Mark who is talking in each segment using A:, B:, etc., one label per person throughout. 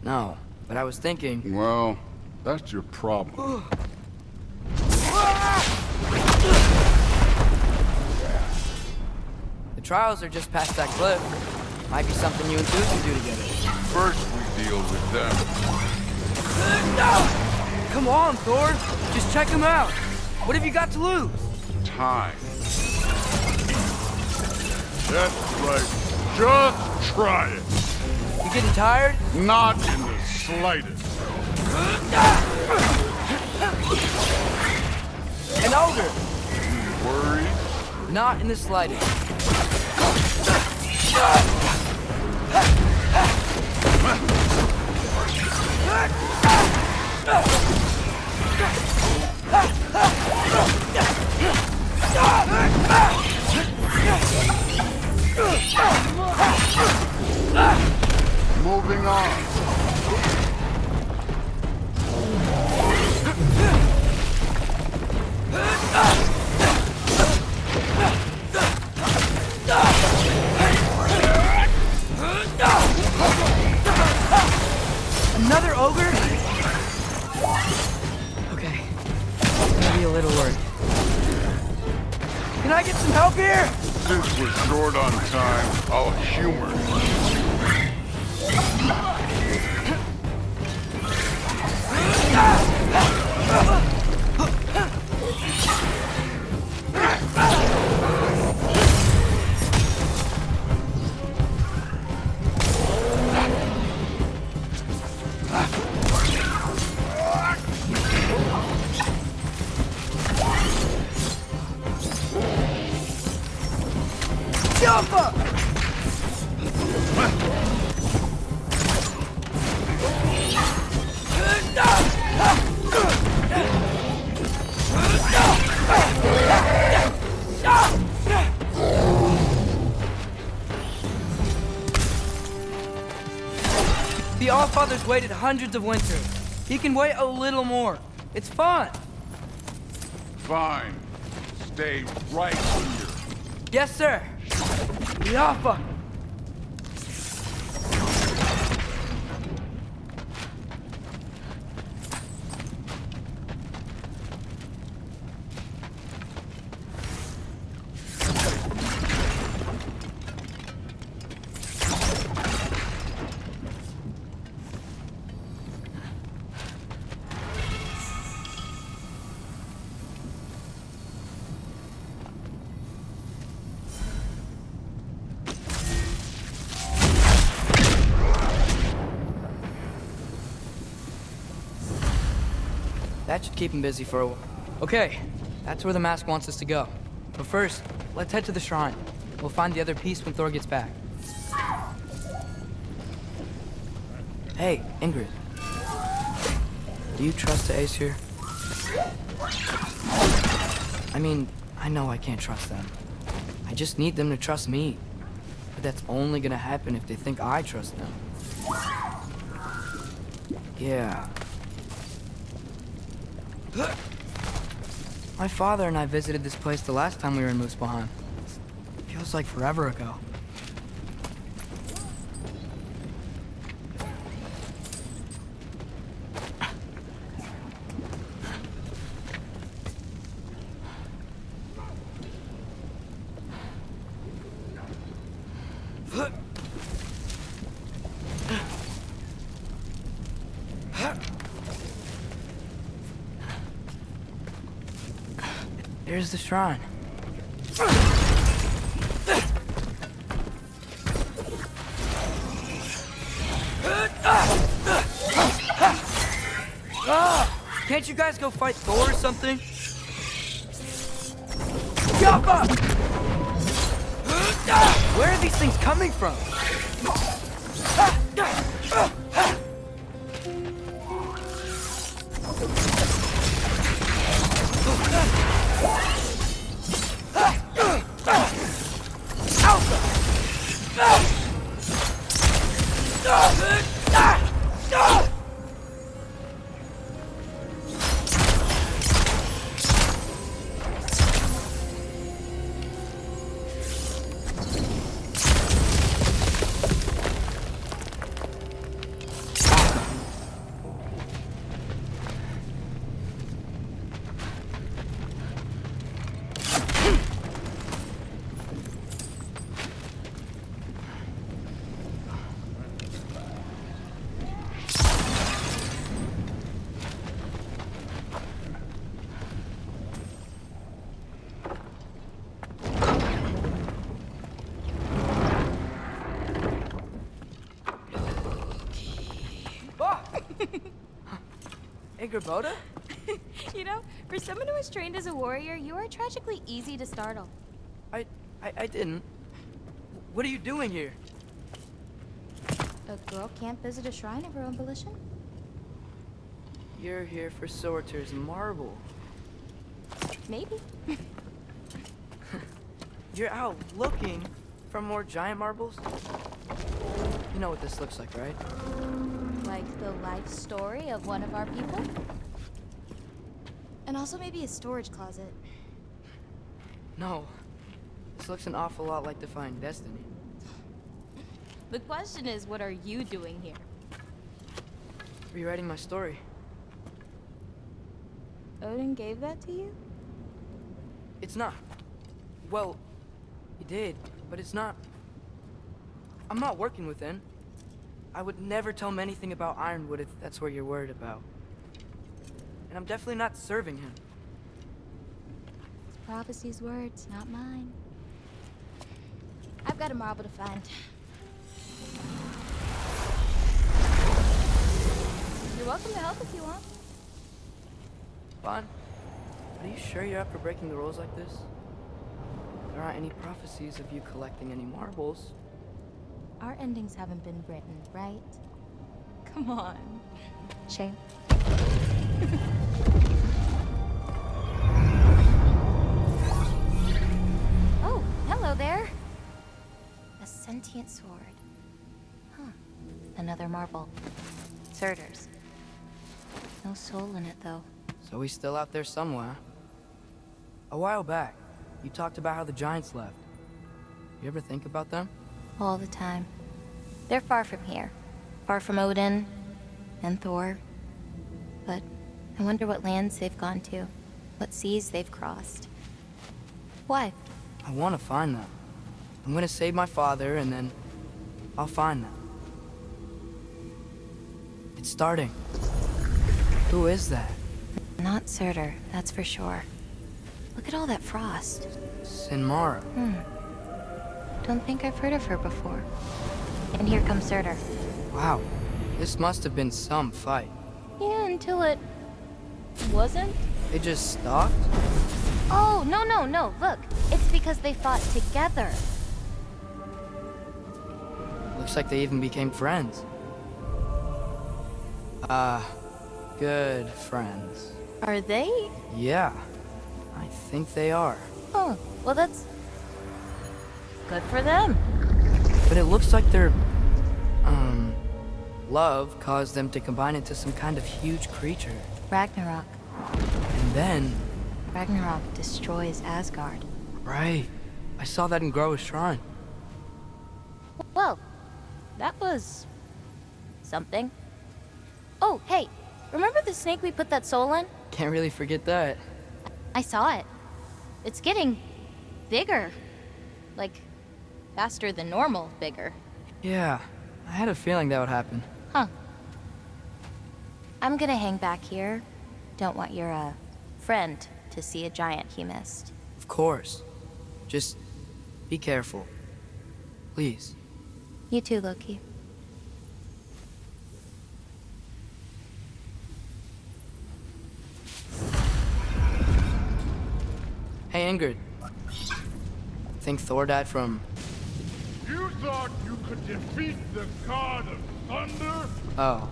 A: No, but I was thinking...
B: Well, that's your problem.
A: The trials are just past that cliff. Might be something you and Zeus can do together.
B: First we deal with them.
A: Come on, Thor! Just check them out! What have you got to lose?
B: Time. That's right. Just try it.
A: You getting tired?
B: Not in the slightest.
A: An ogre!
B: You worried?
A: Not in the slightest.
B: Moving on.
A: Another ogre? Okay. Gonna be a little worried. Can I get some help here?
B: Since we're short on time, I'll humor you.
A: Jump up! The Allfather's waited hundreds of winters. He can wait a little more. It's fun.
B: Fine. Stay right here.
A: Yes, sir. The Allfather. That should keep him busy for a while. Okay, that's where the mask wants us to go. But first, let's head to the shrine. We'll find the other piece when Thor gets back. Hey, Ingrid. Do you trust the Aesir? I mean, I know I can't trust them. I just need them to trust me. But that's only gonna happen if they think I trust them. Yeah. My father and I visited this place the last time we were in Muspelheim. Feels like forever ago. There's the shrine. Can't you guys go fight Thor or something? Jump up! Where are these things coming from? Angerboda?
C: You know, for someone who was trained as a warrior, you are tragically easy to startle.
A: I didn't. What are you doing here?
C: A girl can't visit a shrine of her own volition?
A: You're here for Sorter's marble.
C: Maybe.
A: You're out looking for more giant marbles? You know what this looks like, right?
C: Like the life story of one of our people? And also maybe a storage closet.
A: No. This looks an awful lot like Defying Destiny.
C: The question is, what are you doing here?
A: Rewriting my story.
C: Odin gave that to you?
A: It's not. Well, he did, but it's not. I'm not working with him. I would never tell him anything about Ironwood if that's what you're worried about. And I'm definitely not serving him.
C: It's prophecy's words, not mine. I've got a marble to find. You're welcome to help if you want.
A: Bon, are you sure you're up for breaking the rules like this? There aren't any prophecies of you collecting any marbles.
C: Our endings haven't been written, right? Come on. Shame. Oh, hello there. A sentient sword. Huh. Another marble. Surtur's. No soul in it, though.
A: So he's still out there somewhere. A while back, you talked about how the giants left. You ever think about them?
C: All the time. They're far from here. Far from Odin and Thor. But I wonder what lands they've gone to. What seas they've crossed. Why?
A: I want to find them. I'm gonna save my father, and then I'll find them. It's starting. Who is that?
C: Not Surtur, that's for sure. Look at all that frost.
A: Sinmara.
C: Don't think I've heard of her before. And here comes Surtur.
A: Wow. This must have been some fight.
C: Yeah, until it... wasn't?
A: They just stalked?
C: Oh, no. Look, it's because they fought together.
A: Looks like they even became friends. Good friends.
C: Are they?
A: Yeah, I think they are.
C: Oh, well that's... good for them.
A: But it looks like their, love caused them to combine into some kind of huge creature.
C: Ragnarok.
A: And then...
C: Ragnarok destroys Asgard.
A: Right. I saw that in Groa's shrine.
C: Well, that was... something. Oh, hey, remember the snake we put that soul in?
A: Can't really forget that.
C: I saw it. It's getting... bigger. Like, faster than normal bigger.
A: Yeah, I had a feeling that would happen.
C: Huh. I'm gonna hang back here. Don't want your, friend to see a giant he missed.
A: Of course. Just be careful. Please.
C: You too, Loki.
A: Hey, Ingrid. Think Thor died from...
B: You thought you could defeat the god of thunder?
A: Oh.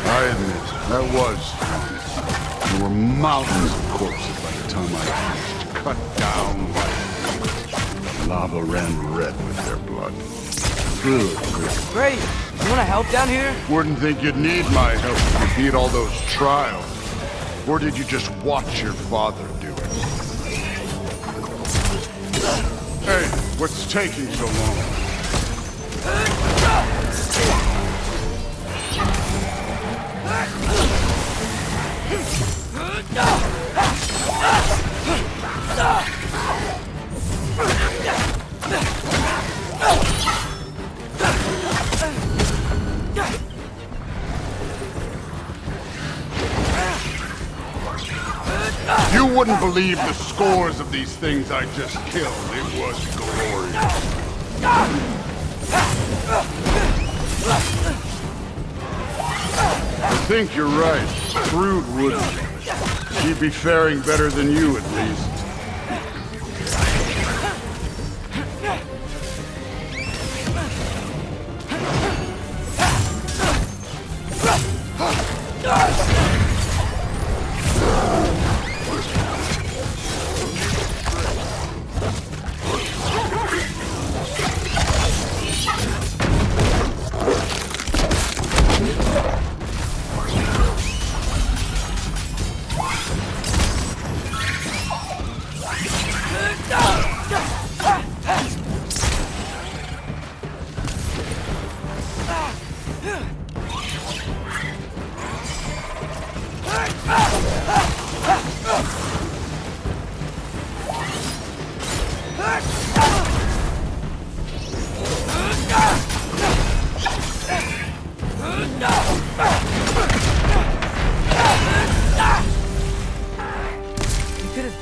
B: I admit, that was fun. There were mountains of corpses by the time I finished. Cut down like lava ran red with their blood. Good grief.
A: Great! You wanna help down here?
B: Wouldn't think you'd need my help to beat all those trials. Or did you just watch your father do it? What's taking so long? You wouldn't believe the scores of these things I just killed. It was glorious. I think you're right. Brood wouldn't. She'd be faring better than you, at least.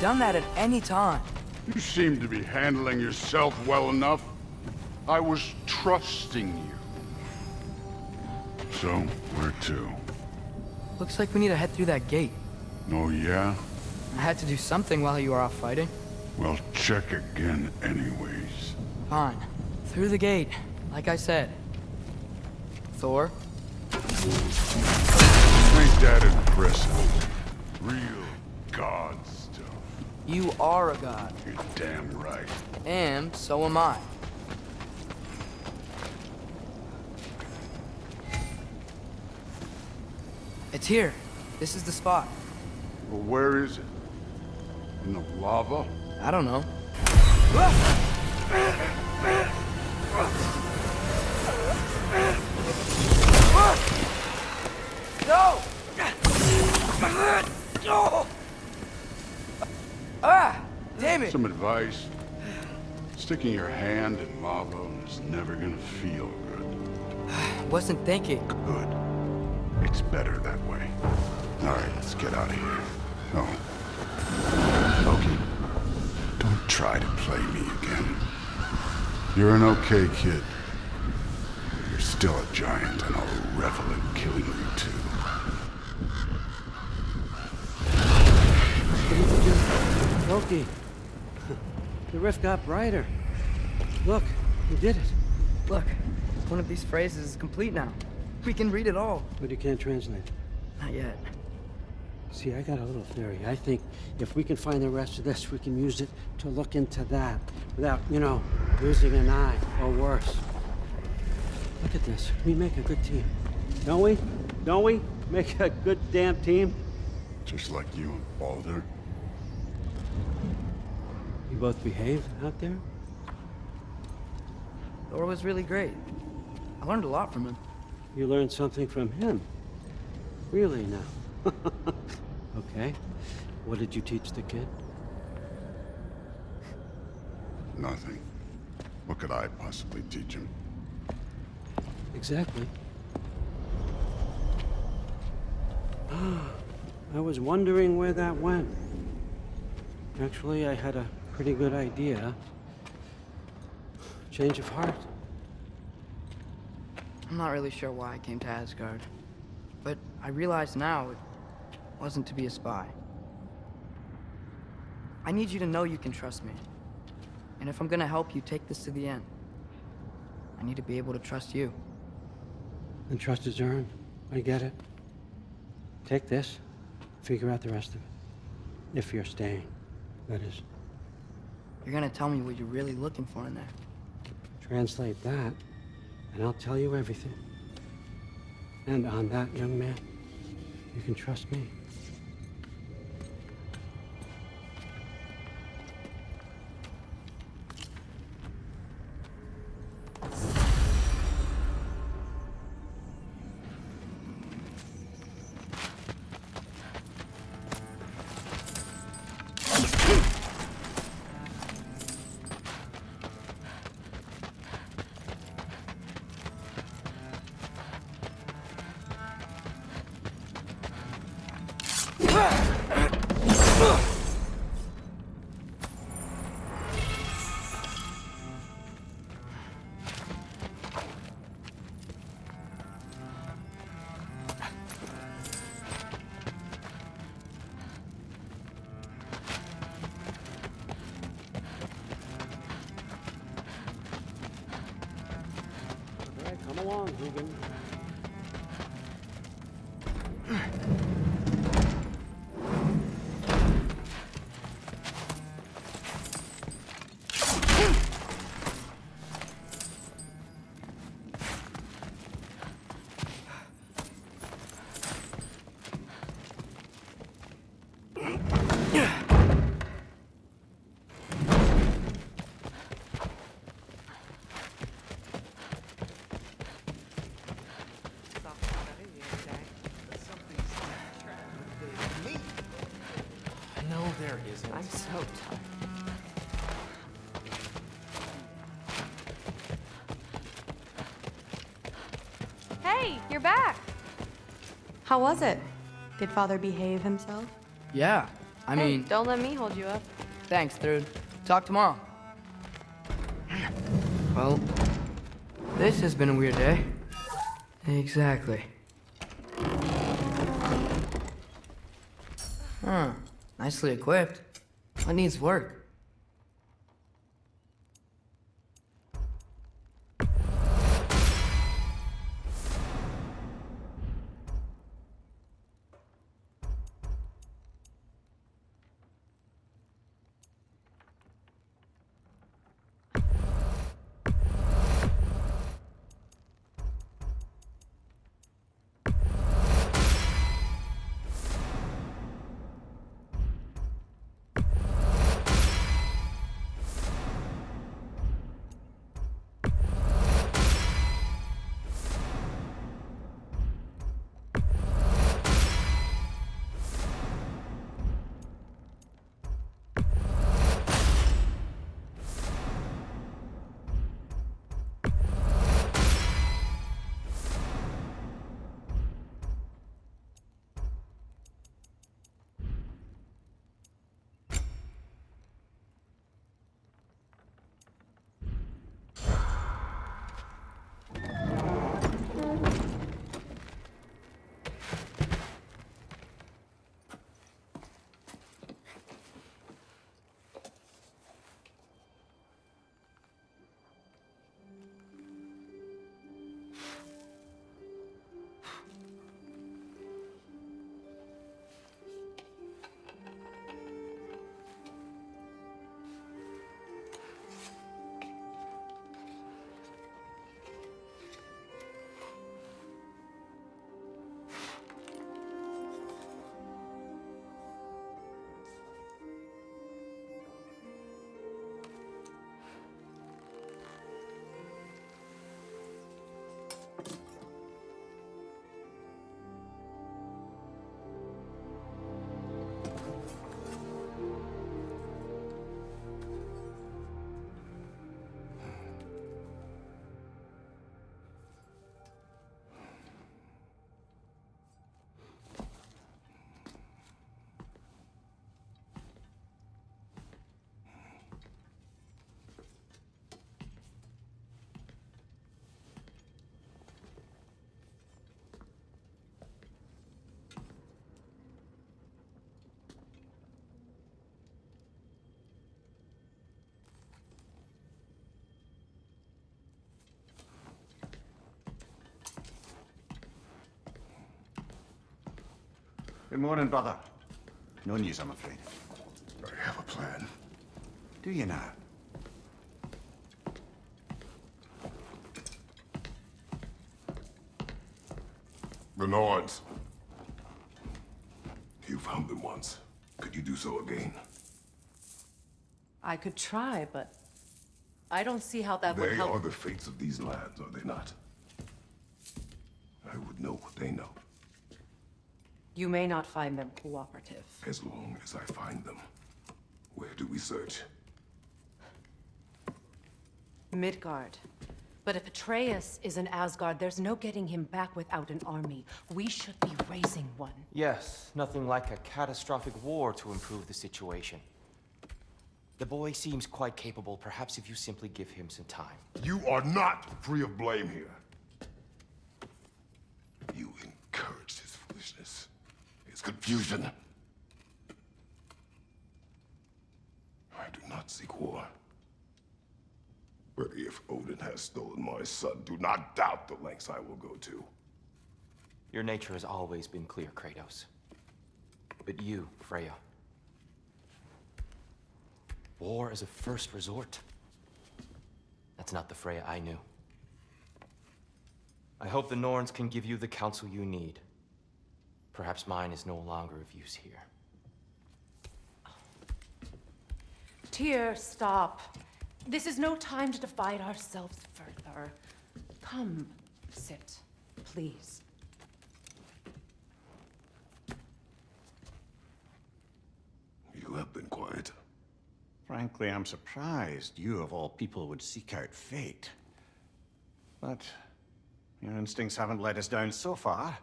A: Done that at any time.
B: You seem to be handling yourself well enough. I was trusting you. So, where to?
A: Looks like we need to head through that gate.
B: Oh, yeah?
A: I had to do something while you were off fighting.
B: Well, check again anyways.
A: Fine. Through the gate, like I said. Thor?
B: Ain't that impressive? Real god stuff.
A: You are a god.
B: You're damn right.
A: And so am I. It's here. This is the spot.
B: Well, where is it? In the lava?
A: I don't know. No! No! Ah! Damn it!
B: Some advice. Sticking your hand in lava is never gonna feel good.
A: Wasn't thinking.
B: Good. It's better that way. Alright, let's get out of here. Oh. Loki, don't try to play me again. You're an okay kid. But you're still a giant, and I'll revel in killing you too.
D: Loki, the rift got brighter. Look, you did it.
A: Look, one of these phrases is complete now. We can read it all.
D: But you can't translate.
A: Not yet.
D: See, I got a little theory. I think if we can find the rest of this, we can use it to look into that without, losing an eye or worse. Look at this. We make a good team. Don't we? Don't we? Make a good damn team?
B: Just like you and Baldur.
D: You both behave out there?
A: Thor was really great. I learned a lot from him.
D: You learned something from him? Really now? Okay. What did you teach the kid?
B: Nothing. What could I possibly teach him?
D: Exactly. I was wondering where that went. Actually, I had a pretty good idea. Change of heart.
A: I'm not really sure why I came to Asgard. But I realize now it wasn't to be a spy. I need you to know you can trust me. And if I'm gonna help you take this to the end, I need to be able to trust you.
D: And trust is earned. I get it. Take this. Figure out the rest of it. If you're staying, that is.
A: You're gonna tell me what you're really looking for in there.
D: Translate that, and I'll tell you everything. And on that, young man, you can trust me. along, Hugin.
E: No, there isn't.
A: I'm so tired.
F: Hey, you're back! How was it? Did Father behave himself?
A: Yeah, I
F: Hey,
A: mean,
F: don't let me hold you up.
A: thanks, dude. Talk tomorrow. Well, this has been a weird day. Exactly. Huh. Nicely equipped. What needs work?
G: Good morning, brother. No news, I'm afraid.
B: I have a plan.
G: Do you now?
H: The Nords. You found them once. Could you do so again?
I: I could try, but I don't see how that would
H: They
I: help.
H: are the fates of these lands, are they not? I would know what they know,
I: You may not find them cooperative.
H: as long as I find them. Where do we search?
I: Midgard. But if Atreus is in Asgard, there's no getting him back without an army. We should be raising one.
E: Yes, nothing like a catastrophic war to improve the situation. The boy seems quite capable. Perhaps if you simply give him some time.
H: You are not free of blame here. You encouraged his foolishness, his confusion. I do not seek war. But if Odin has stolen my son, do not doubt the lengths I will go to.
E: Your nature has always been clear, Kratos. But you, Freya. War is a first resort. That's not the Freya I knew. I hope the Norns can give you the counsel you need. Perhaps mine is no longer of use here.
I: Tyr, stop. This is no time to divide ourselves further. Come, sit, please.
H: You have been quiet.
G: Frankly, I'm surprised you of all people would seek out fate. But your instincts haven't let us down so far.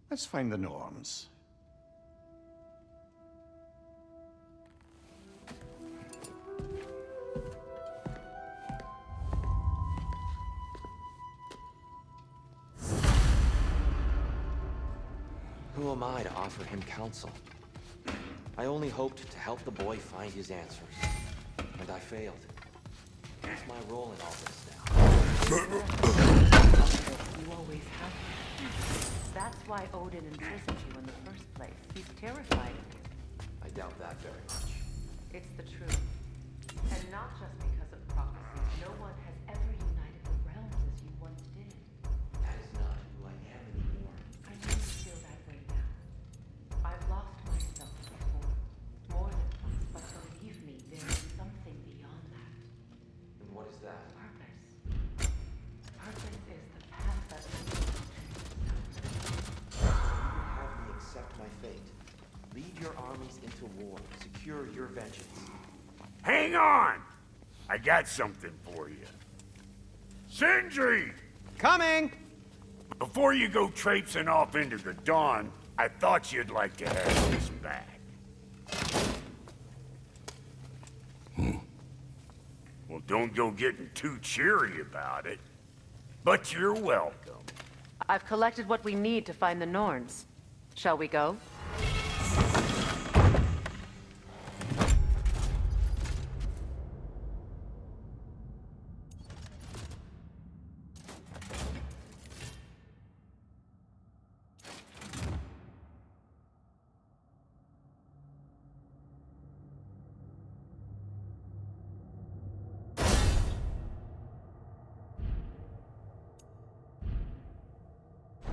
G: Let's find the Norns.
E: Who am I to offer him counsel? I only hoped to help the boy find his answers. And I failed. What's my role in all this now?
I: You always have. That's why Odin imprisoned you in the first place. He's terrified of you.
E: I doubt that very much.
I: It's the truth. And not just because of prophecies. No one has ever united the realms as you once did.
E: That is not who I am anymore.
I: I know you feel that way now. I've lost myself before. More than once, but believe me, there is something beyond that.
E: And what is that?
I: Purpose. Purpose is the path that leads you to
E: Have me accept my fate. Lead your armies into war. Secure your vengeance.
J: Hang on! I got something for you. Sindri!
G: Coming!
J: Before you go traipsing off into the dawn, I thought you'd like to have this back. Well, don't go getting too cheery about it. But you're welcome.
I: I've collected what we need to find the Norns. Shall we go?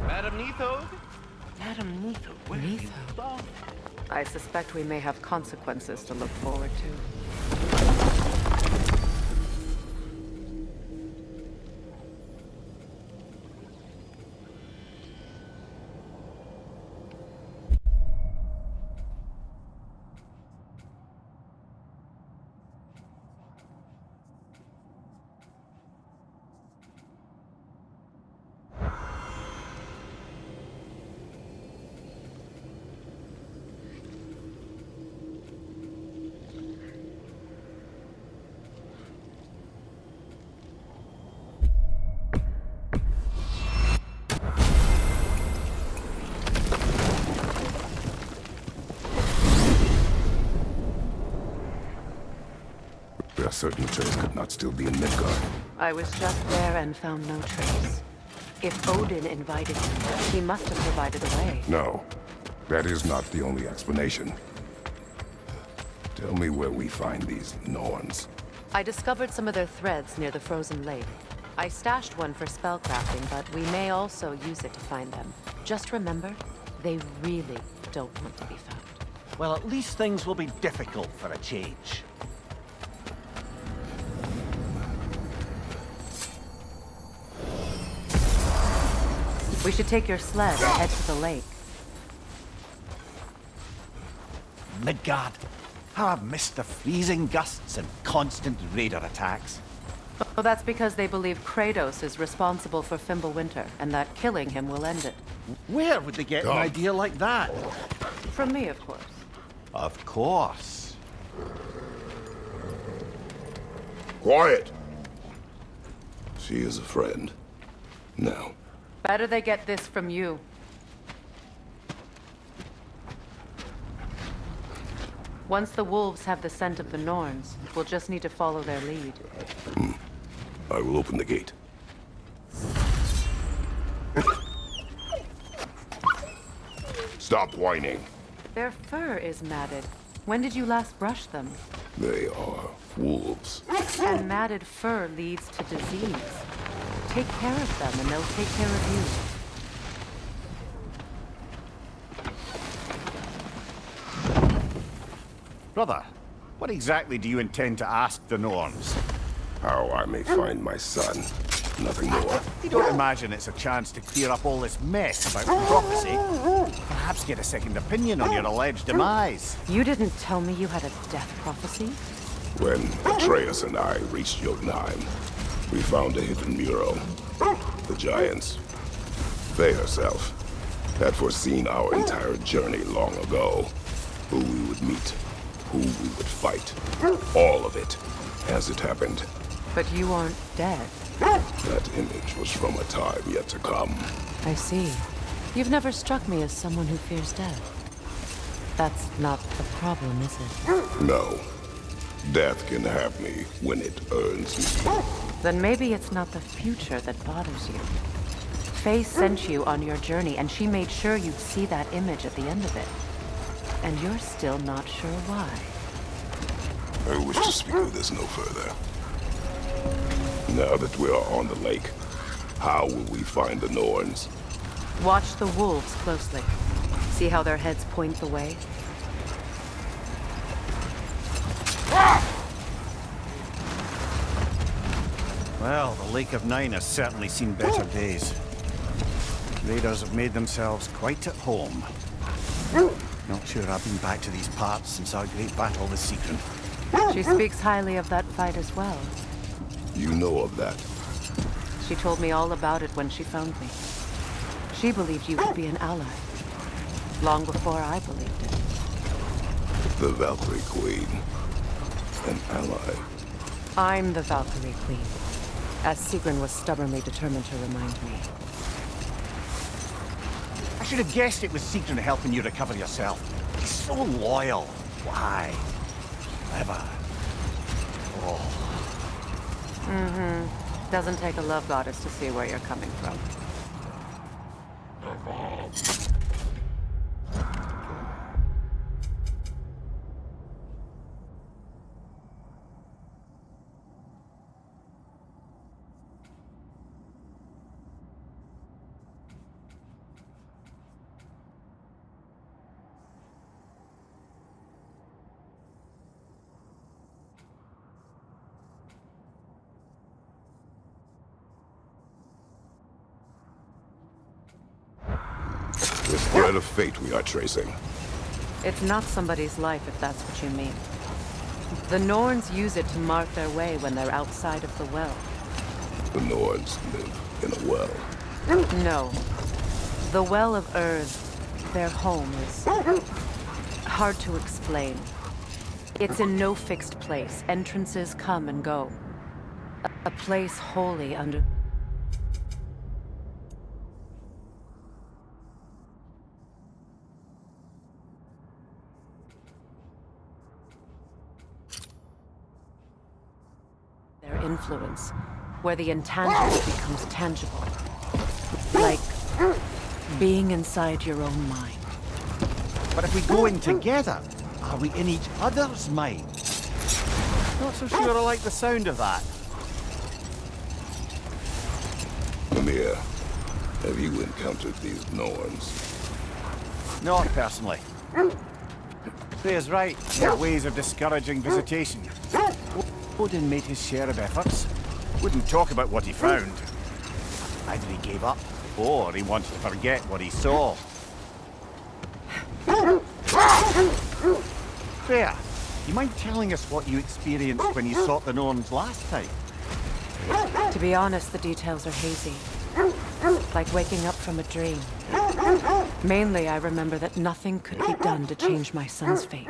K: Madam Neathode?
I: Madam Neathode, where Neathode? I suspect we may have consequences to look forward to.
H: We are certain Atreus could not still be in Midgard.
I: I was just there and found no trace. If Odin invited him, he must have provided a way.
H: No, that is not the only explanation. Tell me where we find these Norns.
I: I discovered some of their threads near the frozen lake. I stashed one for spellcrafting, but we may also use it to find them. Just remember, they really don't want to be found.
K: Well, at least things will be difficult for a change.
I: We should take your sled and head to the lake.
K: Midgard. How I've missed the freezing gusts and constant raider attacks.
I: Well, that's because they believe Kratos is responsible for Fimbulwinter, and that killing him will end it.
K: Where would they get an idea like that?
I: From me, of course.
K: Of course.
H: Quiet! She is a friend. Now.
I: Better they get this from you. Once the wolves have the scent of the Norns, we'll just need to follow their lead.
H: I will open the gate. Stop whining.
I: Their fur is matted. When did you last brush them?
H: They are wolves.
I: And matted fur leads to disease. Take care of them and they'll take care of you.
G: Brother, what exactly do you intend to ask the Norns?
H: How I may find my son. Nothing more.
G: You don't imagine it's a chance to clear up all this mess about prophecy? Perhaps get a second opinion on your alleged demise.
I: You didn't tell me you had a death prophecy?
H: When Atreus and I reached Jotunheim, we found a hidden mural. The giants, they herself, had foreseen our entire journey long ago. Who we would meet, who we would fight. All of it, as it happened.
I: But you aren't dead.
H: That image was from a time yet to come.
I: I see. You've never struck me as someone who fears death. That's not the problem, is it?
H: No. Death can have me when it earns me.
I: Then maybe it's not the future that bothers you. Faye sent you on your journey, and she made sure you'd see that image at the end of it. And you're still not sure why.
H: I wish to speak of this no further. Now that we are on the lake, how will we find the Norns?
I: Watch the wolves closely. See how their heads point the way?
G: Well, the Lake of Nine has certainly seen better days. Raiders have made themselves quite at home. Not sure I've been back to these parts since our great battle with Sigrun.
I: She speaks highly of that fight as well.
H: You know of that?
I: She told me all about it when she found me. She believed you could be an ally. Long before I believed it.
H: The Valkyrie Queen. An ally.
I: I'm the Valkyrie Queen, as Sigrun was stubbornly determined to remind me.
G: I should have guessed it was Sigrun helping you recover yourself. He's so loyal. Why? Clever. Oh.
I: Doesn't take a love goddess to see where you're coming from.
H: This thread of fate we are tracing.
I: It's not somebody's life, if that's what you mean. The Norns use it to mark their way when they're outside of the well.
H: The Norns live in a well.
I: No. The Well of Earth, their home, is hard to explain. It's in no fixed place. Entrances come and go. A place wholly under... their influence, where the intangible becomes tangible. Like being inside your own mind.
G: But if we go in together, are we in each other's mind? Not so sure I like the sound of that.
H: Mimir, have you encountered these Norns?
G: Not personally. Freya's right. There are ways of discouraging visitation. Odin made his share of efforts. Wouldn't talk about what he found. Either he gave up, or he wanted to forget what he saw. Freya, you mind telling us what you experienced when you sought the Norns last time?
I: To be honest, the details are hazy. Like waking up from a dream. Mainly, I remember that nothing could be done to change my son's fate.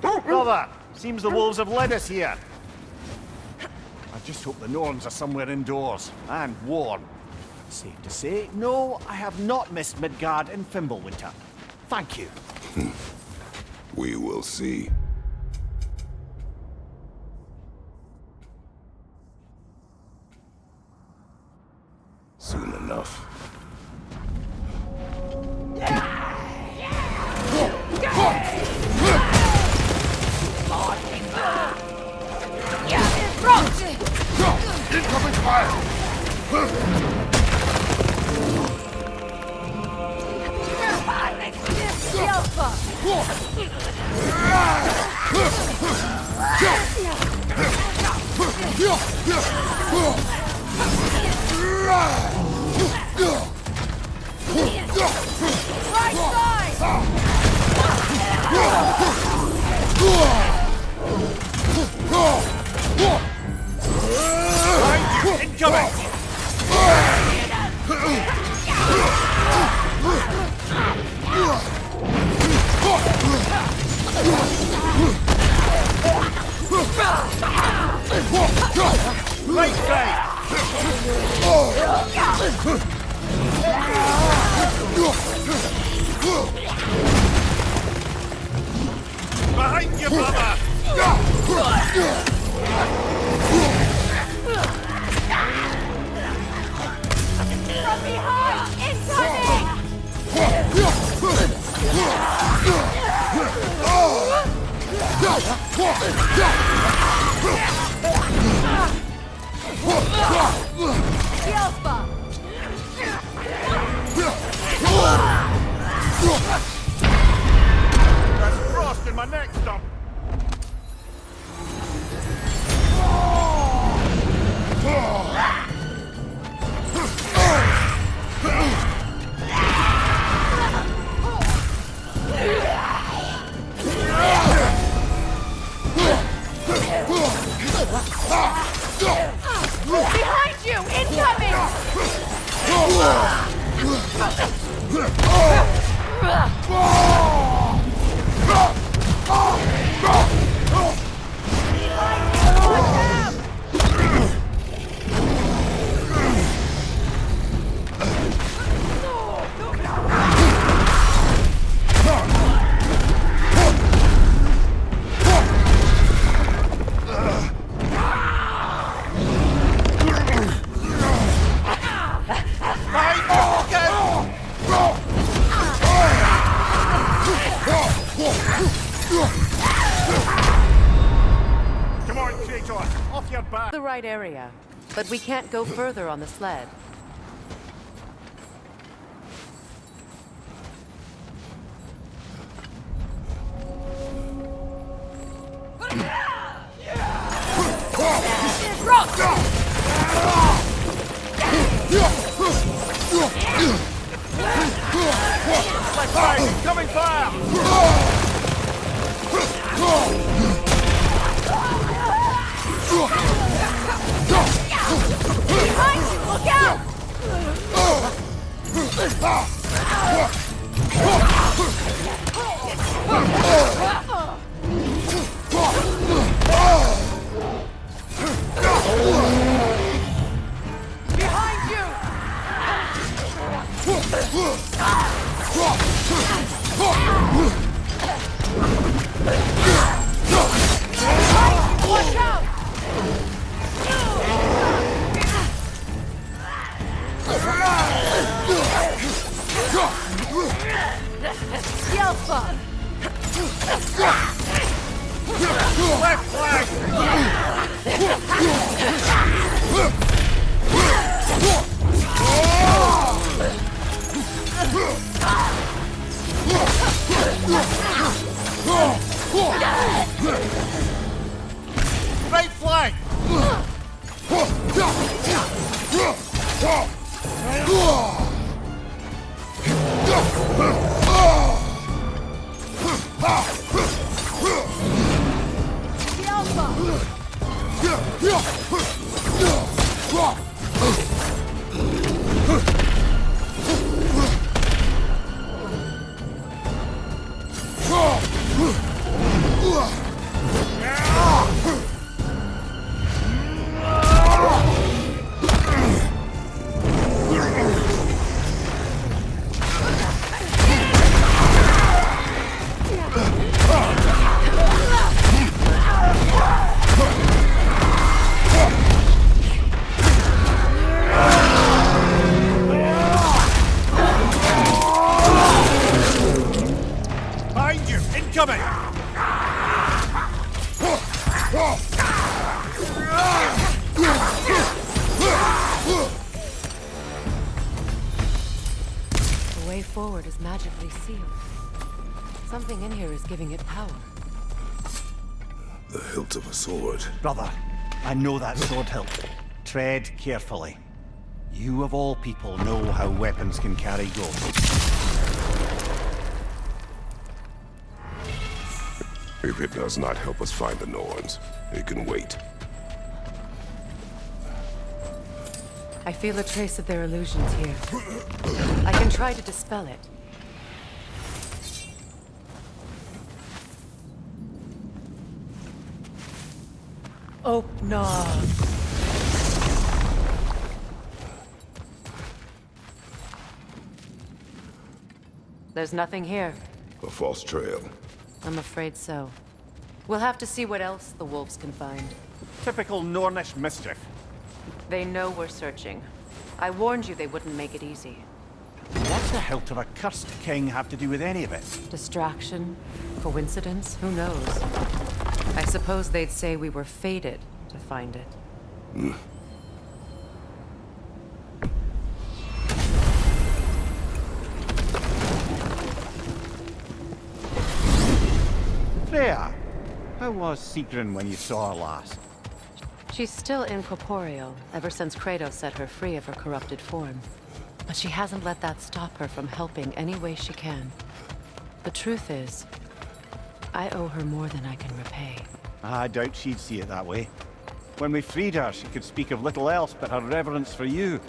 G: Brother, seems the wolves have led us here. I just hope the Norns are somewhere indoors, and warm. Safe to say, no, I have not missed Midgard in Fimbulwinter. Thank you.
H: We will see. enough.
B: Incoming fire!
K: Incoming! Right side! Behind you, brother!
F: From behind! Incoming!
G: That's frost in my neck stump.
F: Behind you! Incoming!
G: Come on, Kratos, off your back.
I: The right area, but we can't go further on the sled.
G: Left side, coming fire!
F: Behind you! Look out! Behind you! Watch out! Yelpa!
G: Left flank! Right flank!
I: The way forward is magically sealed. Something in here is giving it power.
H: The hilt of a sword.
K: Brother, I know that sword hilt. Tread carefully. You of all people know how weapons can carry ghosts.
H: If it does not help us find the Norns, it can wait.
I: I feel a trace of their illusions here. I can try to dispel it. Oh, no. There's nothing here.
H: A false trail.
I: I'm afraid so. We'll have to see what else the wolves can find.
K: Typical Nornish mischief.
I: They know we're searching. I warned you they wouldn't make it easy.
K: What's the hilt of a cursed king have to do with any of it?
I: Distraction? Coincidence? Who knows? I suppose they'd say we were fated to find it.
K: Freya, how was Sigrun when you saw her last?
I: She's still incorporeal, ever since Kratos set her free of her corrupted form. But she hasn't let that stop her from helping any way she can. The truth is, I owe her more than I can repay.
K: I doubt she'd see it that way. When we freed her, she could speak of little else but her reverence for you.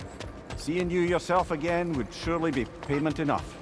K: Seeing you yourself again would surely be payment enough.